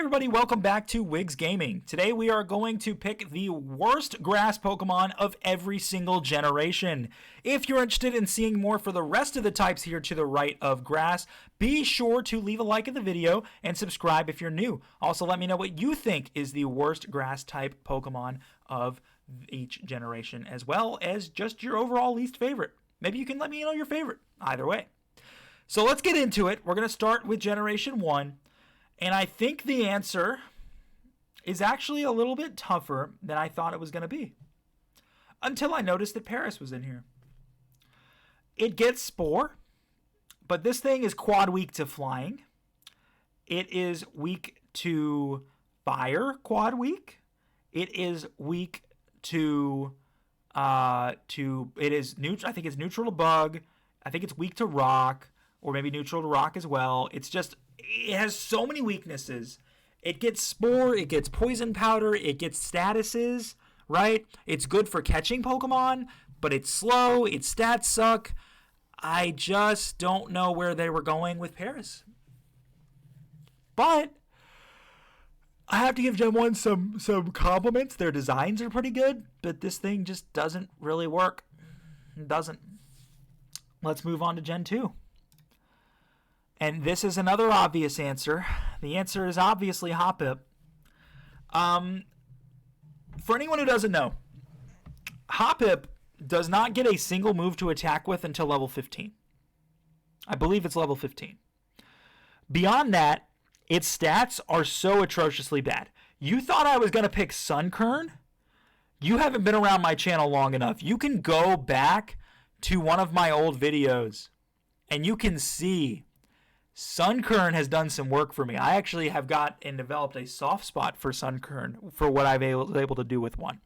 everybody, welcome back to Wigs Gaming. Today we are going to pick the worst grass Pokemon of every single generation. If you're interested in seeing more for the rest of the types here to the right of grass, be sure to leave a like in the video and subscribe if you're new. Also, let me know what you think is the worst grass type Pokemon of each generation, as well as just your overall least favorite. Maybe you can let me know your favorite. Either way. So let's get into it. We're going to start with Generation 1. And I think the answer is actually a little bit tougher than I thought it was going to be. Until I noticed that Paris was in here. It gets Spore, but this thing is quad weak to flying. It is weak to fire, quad weak. It is weak to I think it's neutral to bug. I think it's weak to rock, or maybe neutral to rock as well. It has so many weaknesses. It gets Spore, it gets Poison Powder, it gets statuses, right? It's good for catching Pokemon, but it's slow, its stats suck. I just don't know where they were going with Paris. But I have to give Gen 1 some compliments. Their designs are pretty good, but this thing just doesn't really work. It doesn't. Let's move on to Gen 2. And this is another obvious answer. The answer is obviously Hoppip. For anyone who doesn't know, Hoppip does not get a single move to attack with until level 15. I believe it's level 15. Beyond that, its stats are so atrociously bad. You thought I was going to pick Sunkern? You haven't been around my channel long enough. You can go back to one of my old videos, and you can see Sunkern has done some work for me. I actually have got and developed a soft spot for Sunkern for what I've was able to do with one.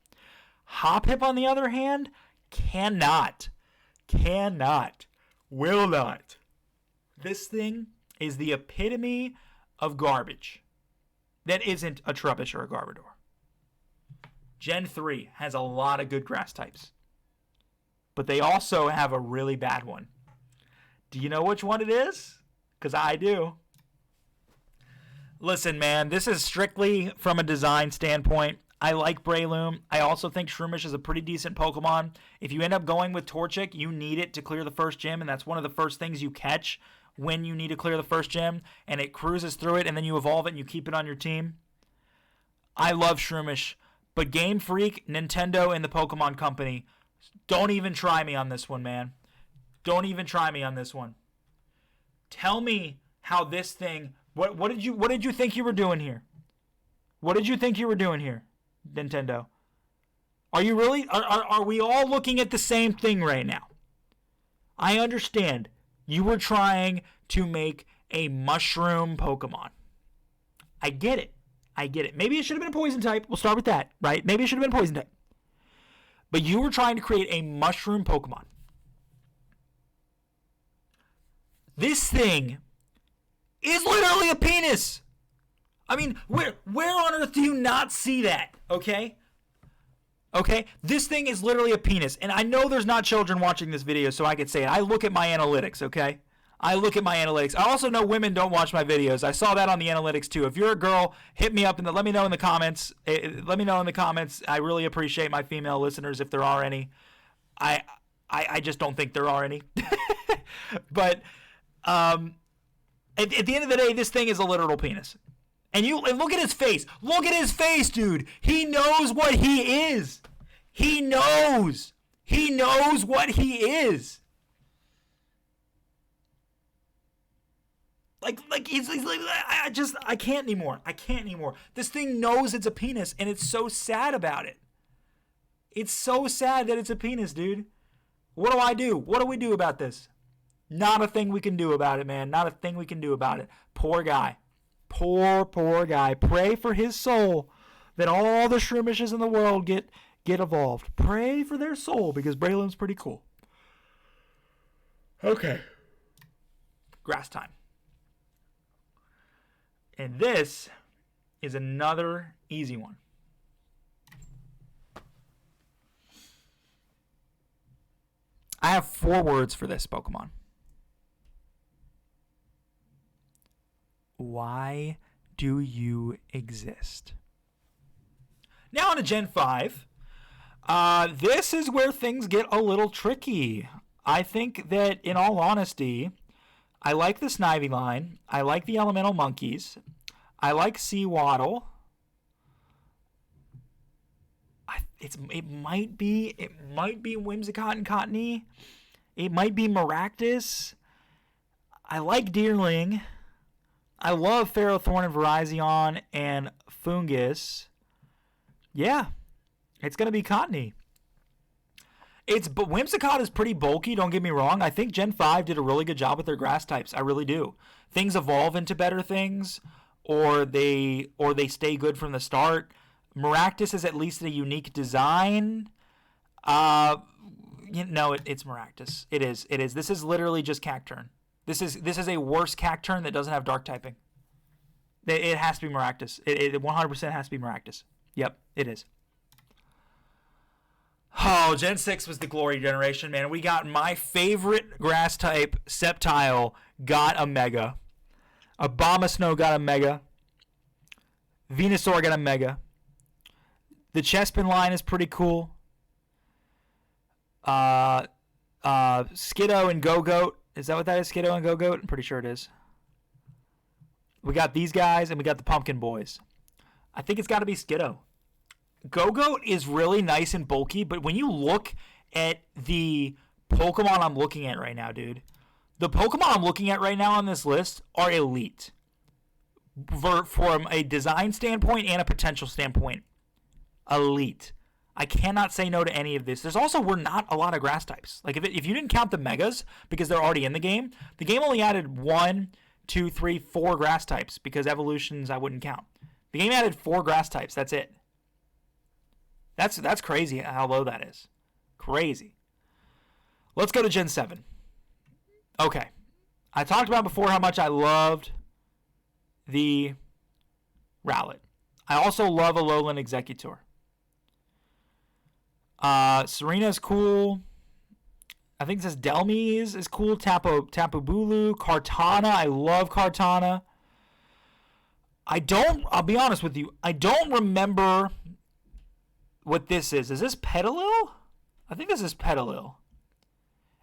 Hoppip, on the other hand, will not. This thing is the epitome of garbage that isn't a Trubbish or a Garbodor. Gen 3 has a lot of good grass types, but they also have a really bad one. Do you know which one it is? Because I do. Listen, man, this is strictly from a design standpoint. I like Breloom. I also think Shroomish is a pretty decent Pokemon. If you end up going with Torchic, you need it to clear the first gym, and that's one of the first things you catch when you need to clear the first gym, and it cruises through it, and then you evolve it and you keep it on your team. I love Shroomish, but Game Freak, Nintendo, and the Pokemon Company, don't even try me on this one, man. Don't even try me on this one. Tell me how this thing. What did you think you were doing here? What did you think you were doing here, Nintendo? Are you really? Are we all looking at the same thing right now? I understand you were trying to make a mushroom Pokemon. I get it. Maybe it should have been a poison type. We'll start with that, right? Maybe it should have been a poison type. But you were trying to create a mushroom Pokemon. This thing is literally a penis. I mean, where on earth do you not see that? Okay? This thing is literally a penis. And I know there's not children watching this video, so I could say it. I look at my analytics, okay? I also know women don't watch my videos. I saw that on the analytics too. If you're a girl, hit me up and let me know in the comments. Let me know in the comments. I really appreciate my female listeners if there are any. I just don't think there are any. But at the end of the day, this thing is a literal penis. And look at his face. Look at his face, dude. He knows what he is. He knows what he is. He's like, I can't anymore. This thing knows it's a penis, and it's so sad about it. It's so sad that it's a penis, dude. What do I do? What do we do about this? Not a thing we can do about it, man. Not a thing we can do about it. Poor guy. Poor guy. Pray for his soul that all the Shroomishes in the world get evolved. Pray for their soul, because Breloom's pretty cool. Okay. Grass time. And this is another easy one. I have 4 words for this Pokemon. Why do you exist? Now on to Gen 5. This is where things get a little tricky. I think that, in all honesty, I like the Snivy line. I like the Elemental Monkeys. I like Seawaddle. It might be Whimsicott and Cottony. It might be Maractus. I like Deerling. I love Ferrothorn and Virizion and Fungus. Yeah, it's going to be Cottony. But Whimsicott is pretty bulky, don't get me wrong. I think Gen 5 did a really good job with their grass types. I really do. Things evolve into better things, or they stay good from the start. Maractus is at least a unique design. It's Maractus. It is. This is literally just Cacturne. This is a worse Cacturne that doesn't have dark typing. It has to be Maractus. It 100% has to be Maractus. Yep, it is. Oh, Gen 6 was the glory generation, man. We got my favorite grass type, Sceptile, got a Mega. Abomasnow got a Mega. Venusaur got a Mega. The Chespin line is pretty cool. Skiddo and Go-Goat. Is that what that is, Skiddo and Go-Goat? I'm pretty sure it is. We got these guys, and we got the Pumpkin Boys. I think it's got to be Skiddo. Go-Goat is really nice and bulky, but when you look at the Pokemon I'm looking at right now, dude, the Pokemon I'm looking at right now on this list are elite. From a design standpoint and a potential standpoint. Elite. I cannot say no to any of this. Were not a lot of grass types. Like, if you didn't count the Megas, because they're already in the game only added 1, 2, 3, 4 grass types, because evolutions I wouldn't count. The game added 4 grass types. That's it. That's crazy how low that is. Crazy. Let's go to Gen 7. Okay. I talked about before how much I loved the Rowlet. I also love Alolan Executor. Serena's cool. I think this Delmise is cool. Tapu Bulu. Kartana. I love Kartana. I'll be honest with you, I don't remember what this is. Is this Petalil? I think this is Petalil.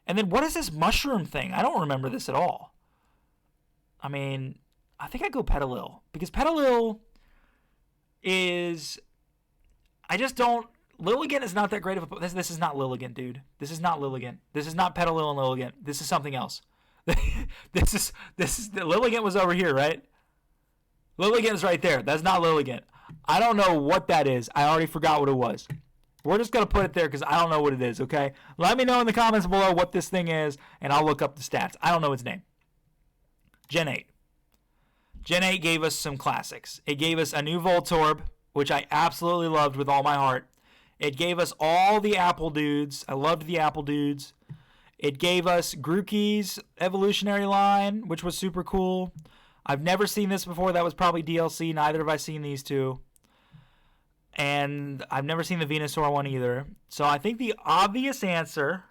And then what is this mushroom thing? I don't remember this at all. I mean, I think I go Petalil. Because Petalil is... I just don't... Lilligant is not that great of a... This is not Lilligant, dude. This is not Lilligant. This is not Petalil and Lilligant. This is something else. This is... Lilligant was over here, right? Lilligant is right there. That's not Lilligant. I don't know what that is. I already forgot what it was. We're just going to put it there because I don't know what it is, okay? Let me know in the comments below what this thing is, and I'll look up the stats. I don't know its name. Gen 8. Gen 8 gave us some classics. It gave us a new Voltorb, which I absolutely loved with all my heart. It gave us all the Apple Dudes. I loved the Apple Dudes. It gave us Grookey's evolutionary line, which was super cool. I've never seen this before. That was probably DLC. Neither have I seen these two. And I've never seen the Venusaur one either. So I think the obvious answer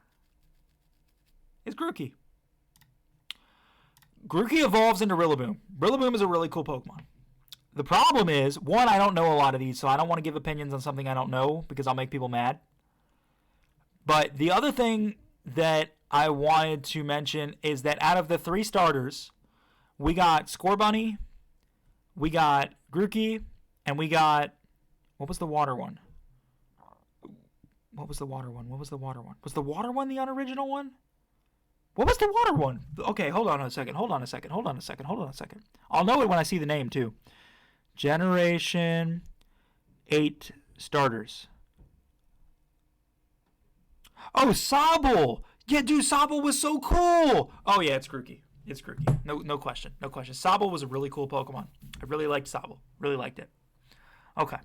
is Grookey. Grookey evolves into Rillaboom. Rillaboom is a really cool Pokemon. The problem is, one, I don't know a lot of these, so I don't want to give opinions on something I don't know because I'll make people mad. But the other thing that I wanted to mention is that out of the 3 starters, we got Scorbunny, we got Grookey, and we got... What was the water one? Was the water one the unoriginal one? What was the water one? Okay, hold on a second. I'll know it when I see the name, too. Generation 8 starters. Oh, Sobble! Yeah, dude, Sobble was so cool! Oh, yeah, it's Grookey. No question. Sobble was a really cool Pokemon. I really liked Sobble. Really liked it. Okay.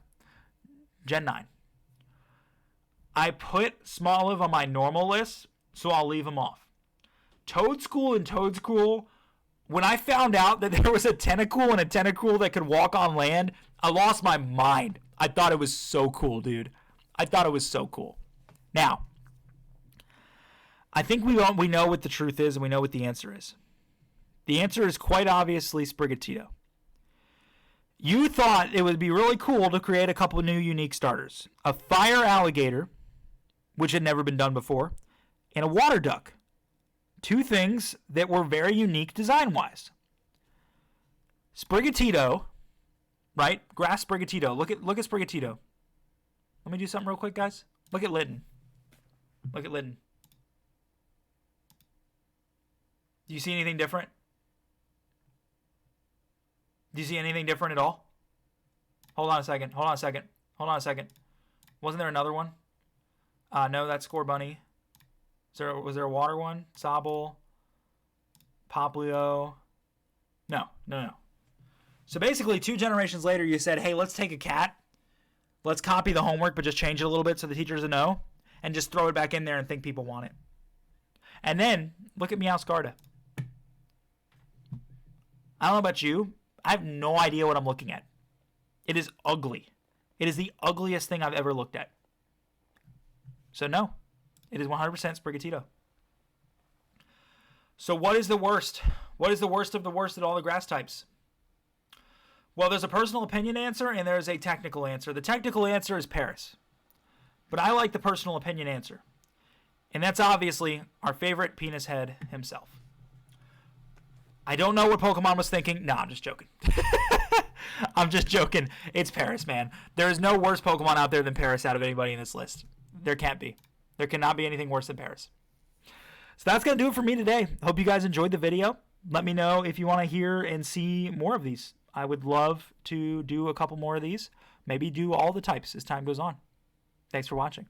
Gen 9. I put Smoliv on my normal list, so I'll leave him off. Toedscool, when I found out that there was a Tentacool and a Tentacool that could walk on land, I lost my mind. I thought it was so cool, dude. I thought it was so cool. Now, I think we know what the truth is and we know what the answer is. The answer is quite obviously Sprigatito. You thought it would be really cool to create a couple of new unique starters. A fire alligator, which had never been done before, and a water duck. Two things that were very unique design-wise. Sprigatito, right? Grass Sprigatito. Look at Sprigatito. Let me do something real quick, guys. Look at Lytton. Look at Lytton. Do you see anything different? Do you see anything different at all? Hold on a second. Wasn't there another one? No, that's Score Bunny. Was there a water one? Sobble. Poplio. No. So basically, 2 generations later, you said, hey, let's take a cat. Let's copy the homework, but just change it a little bit so the teacher doesn't know. And just throw it back in there and think people want it. And then, look at Meowscarda. I don't know about you. I have no idea what I'm looking at. It is ugly. It is the ugliest thing I've ever looked at. So no, it is 100% Sprigatito. So what is the worst? What is the worst of the worst at all the grass types? Well, there's a personal opinion answer and there's a technical answer. The technical answer is Paris. But I like the personal opinion answer. And that's obviously our favorite penis head himself. I don't know what Pokemon was thinking. No, I'm just joking. I'm just joking. It's Paris, man. There is no worse Pokemon out there than Paris out of anybody in this list. There can't be. There cannot be anything worse than Paris. So that's going to do it for me today. Hope you guys enjoyed the video. Let me know if you want to hear and see more of these. I would love to do a couple more of these. Maybe do all the types as time goes on. Thanks for watching.